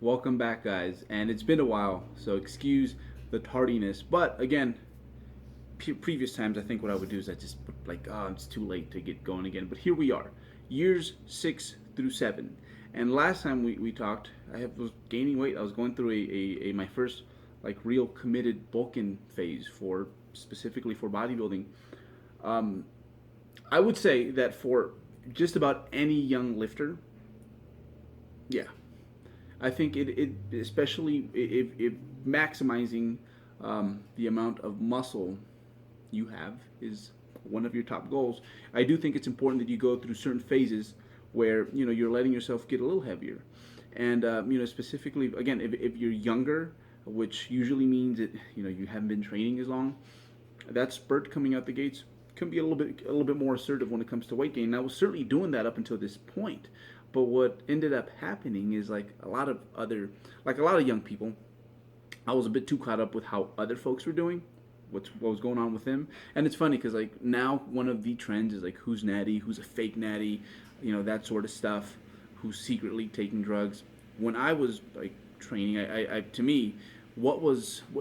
Welcome back, guys. And it's been a while, so excuse the tardiness. But again, previous times, I think what I would do is I just put like, oh, it's too late to get going again. But here we are, years 6 through 7. And last time we talked, was gaining weight. I was going through a my first like real committed bulking phase for specifically for bodybuilding. Um, I would say that for just about any young lifter, yeah, I think it especially if maximizing the amount of muscle you have is one of your top goals. I do think it's important that you go through certain phases where you're letting yourself get a little heavier, and specifically again if you're younger, which usually means that you haven't been training as long, that spurt coming out the gates can be a little bit more assertive when it comes to weight gain. And I was certainly doing that up until this point. But what ended up happening is like a lot of young people, I was a bit too caught up with how other folks were doing, what was going on with them. And it's funny because like now one of the trends is like who's natty, who's a fake natty, that sort of stuff, who's secretly taking drugs. When I was like training, I to me, what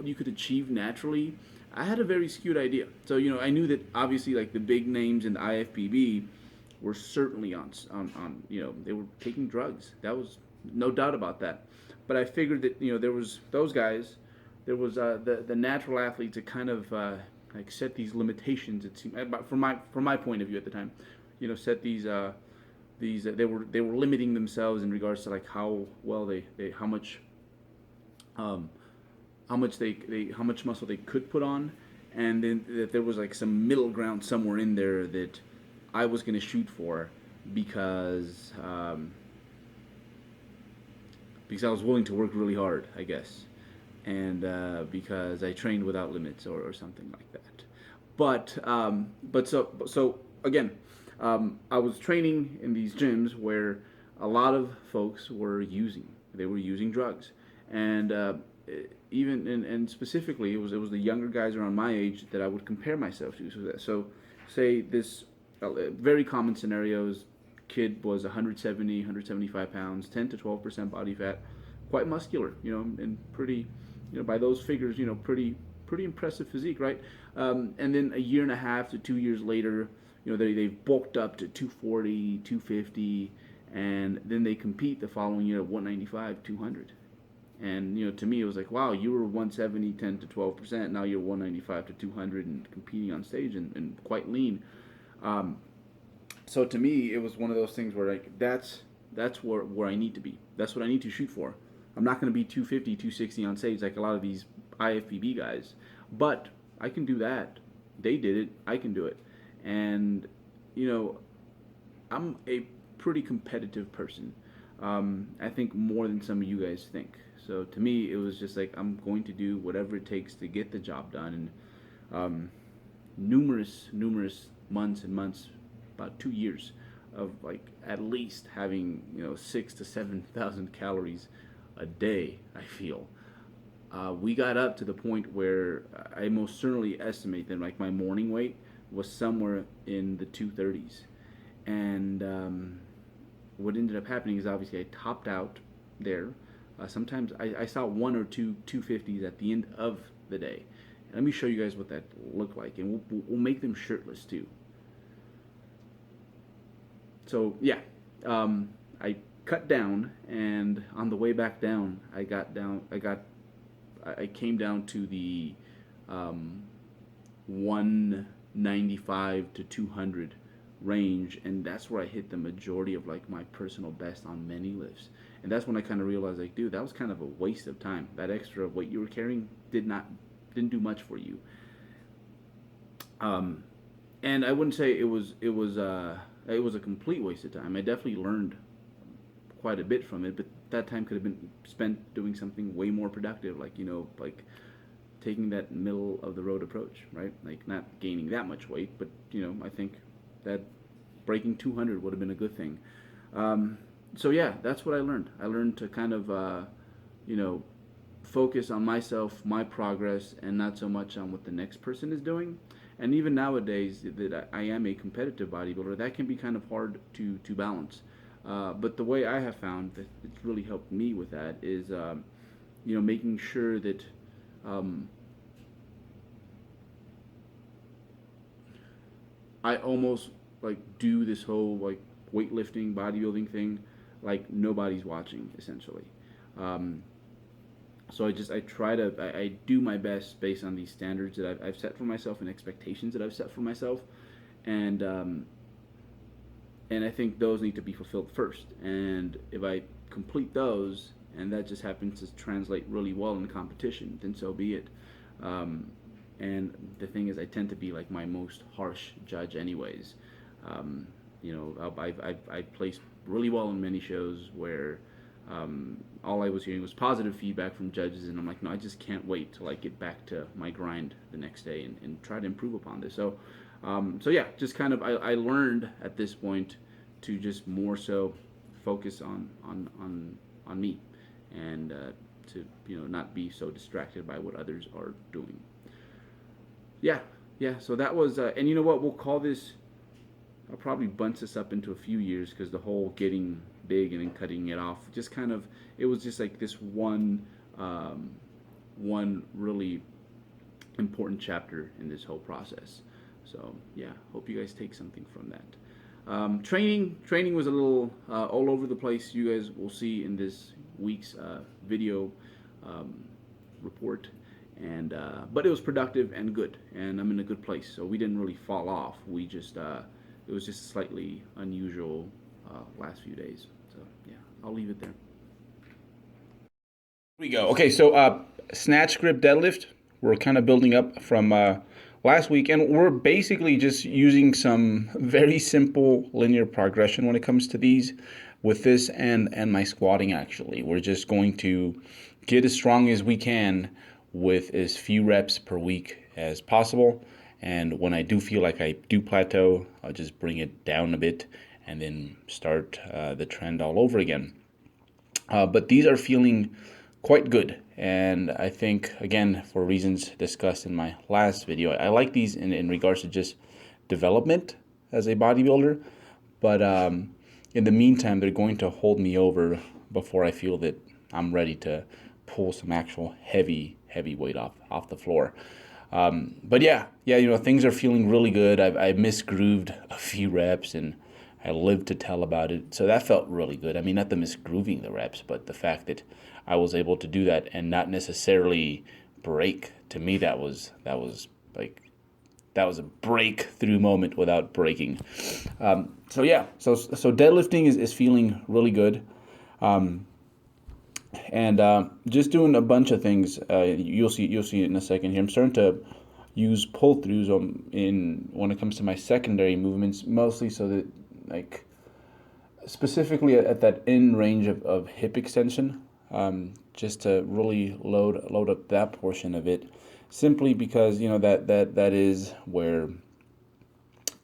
you could achieve naturally, I had a very skewed idea. So I knew that obviously like the big names in the IFBB were certainly on they were taking drugs. That was no doubt about that. But I figured that there was those guys, there was the natural athletes that kind of like set these limitations. It seemed from my point of view at the time, set these they were limiting themselves in regards to like how well they how much muscle they could put on, and then that there was like some middle ground somewhere in there that I was going to shoot for because because I was willing to work really hard, I guess, and because I trained without limits or something like that. But again, I was training in these gyms where a lot of folks were using drugs, and even and specifically it was the younger guys around my age that I would compare myself to. So say this very common scenarios: kid was 170, 175 pounds, 10 to 12% body fat, quite muscular, and pretty, by those figures, pretty impressive physique, right? And then a year and a half to 2 years later, they've bulked up to 240, 250, and then they compete the following year at 195, 200. And to me, it was like, wow, you were 170, 10 to 12%. Now you're 195 to 200 and competing on stage and quite lean. So to me, it was one of those things where like that's where I need to be. That's what I need to shoot for. I'm not going to be 250, 260 on stage like a lot of these IFBB guys, but I can do that. They did it. I can do it. And I'm a pretty competitive person. I think more than some of you guys think. So to me, it was just like I'm going to do whatever it takes to get the job done. And numerous months and months, about 2 years of like at least having 6 to 7,000 calories a day. I feel we got up to the point where I most certainly estimate that like my morning weight was somewhere in the 230s, and what ended up happening is obviously I topped out there. Sometimes I saw one or two 250s at the end of the day. And let me show you guys what that looked like, and we'll make them shirtless too. So yeah, I cut down, and on the way back down, I came down to the 195 to 200 range, and that's where I hit the majority of like my personal best on many lifts. And that's when I kind of realized like, dude, that was kind of a waste of time. That extra weight you were carrying didn't do much for you. And I wouldn't say it was a complete waste of time. I definitely learned quite a bit from it, but that time could have been spent doing something way more productive, like like taking that middle of the road approach, right? Like not gaining that much weight, but I think that breaking 200 would have been a good thing. So yeah, that's what I learned. I learned to kind of focus on myself, my progress, and not so much on what the next person is doing. And even nowadays, that I am a competitive bodybuilder, that can be kind of hard to balance. But the way I have found that it's really helped me with that is, making sure that um, I almost like do this whole like weightlifting, bodybuilding thing like nobody's watching essentially. Um, so I try to I do my best based on these standards that I've set for myself and expectations that I've set for myself, and and I think those need to be fulfilled first. And if I complete those, and that just happens to translate really well in competition, then so be it. Um, and the thing is, I tend to be like my most harsh judge, anyways. Um, I placed really well in many shows where all I was hearing was positive feedback from judges, and I'm like, no, I just can't wait till I get back to my grind the next day and try to improve upon this. So yeah, just kind of I learned at this point to just more so focus on me, and to not be so distracted by what others are doing. Yeah, yeah. So that was, and you know what? We'll call this. I'll probably bunch this up into a few years because the whole getting big and then cutting it off just kind of it was just like this one really important chapter in this whole process. So yeah, hope you guys take something from that. Training was a little all over the place. You guys will see in this week's video um, report, and but it was productive and good, and I'm in a good place. So we didn't really fall off. We just it was just slightly unusual last few days. So yeah, I'll leave it there. We go. Okay, so snatch grip deadlift. We're kind of building up from last week, and we're basically just using some very simple linear progression when it comes to these with this and my squatting. Actually, we're just going to get as strong as we can with as few reps per week as possible. And when I do feel like I do plateau, I'll just bring it down a bit and then start the trend all over again. But these are feeling quite good. And I think, again, for reasons discussed in my last video, I like these in regards to just development as a bodybuilder. But in the meantime, they're going to hold me over before I feel that I'm ready to pull some actual heavy weight off the floor. But yeah, things are feeling really good. I misgrooved a few reps and I lived to tell about it. So that felt really good. I mean, not the misgrooving the reps, but the fact that I was able to do that and not necessarily break. To me, that was a breakthrough moment without breaking. So yeah, so deadlifting is feeling really good. And just doing a bunch of things. You'll see it in a second here. I'm starting to use pull throughs when it comes to my secondary movements, mostly so that like specifically at that end range of hip extension, just to really load up that portion of it. Simply because that is where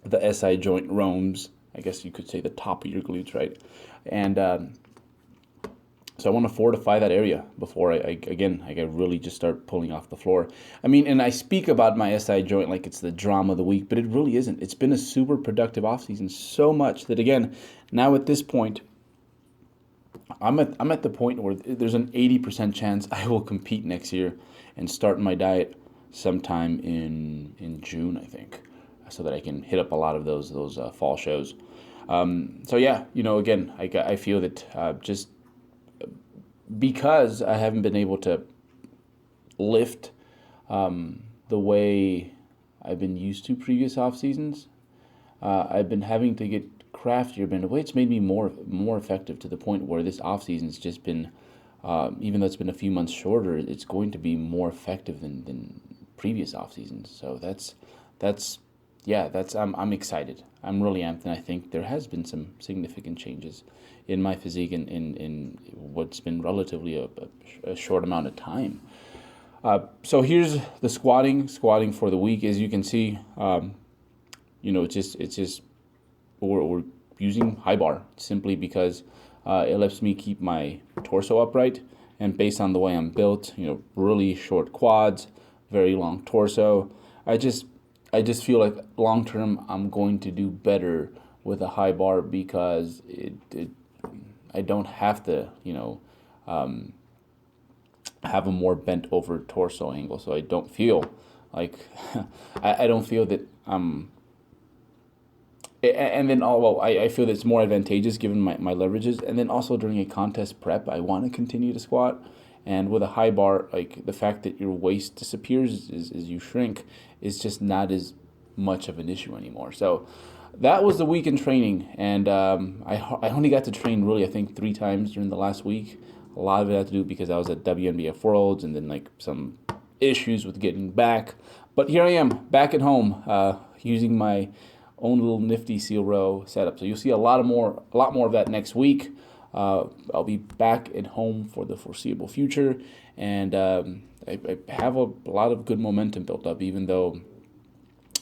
the SI joint roams. I guess you could say the top of your glutes, right? And so I want to fortify that area before I really just start pulling off the floor. I mean, and I speak about my SI joint like it's the drama of the week, but it really isn't. It's been a super productive offseason, so much that, again, now at this point, I'm at the point where there's an 80% chance I will compete next year and start my diet sometime in June, I think, so that I can hit up a lot of those fall shows. So yeah, again, I feel that just because I haven't been able to lift the way I've been used to previous off seasons, I've been having to get craftier, but in a way it's made me more effective, to the point where this off season's just been, even though it's been a few months shorter, it's going to be more effective than previous off seasons. So I'm excited. I'm really amped, and I think there has been some significant changes in my physique in what's been relatively a short amount of time. So here's the squatting for the week. As you can see, it's just we're using high bar simply because it lets me keep my torso upright, and based on the way I'm built, really short quads, very long torso, I just feel like long term I'm going to do better with a high bar, because it I don't have to, have a more bent over torso angle, so I don't feel like I don't feel that and then I feel that it's more advantageous given my leverages, and then also during a contest prep I want to continue to squat, and with a high bar, like the fact that your waist disappears as you shrink is just not as much of an issue anymore. So that was the week in training, and I only got to train really I think 3 times during the last week. A lot of it had to do because I was at WNBF Worlds and then like some issues with getting back. But here I am back at home using my own little nifty seal row setup. So you'll see a lot more of that next week. I'll be back at home for the foreseeable future, and I have a lot of good momentum built up, even though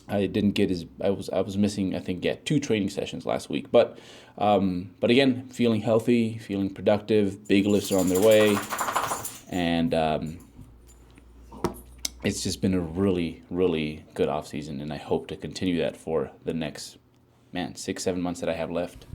I didn't get I was missing, I think, 2 training sessions last week. But again, feeling healthy, feeling productive. Big lifts are on their way, and it's just been a really, really good off season, and I hope to continue that for the next 6-7 months that I have left.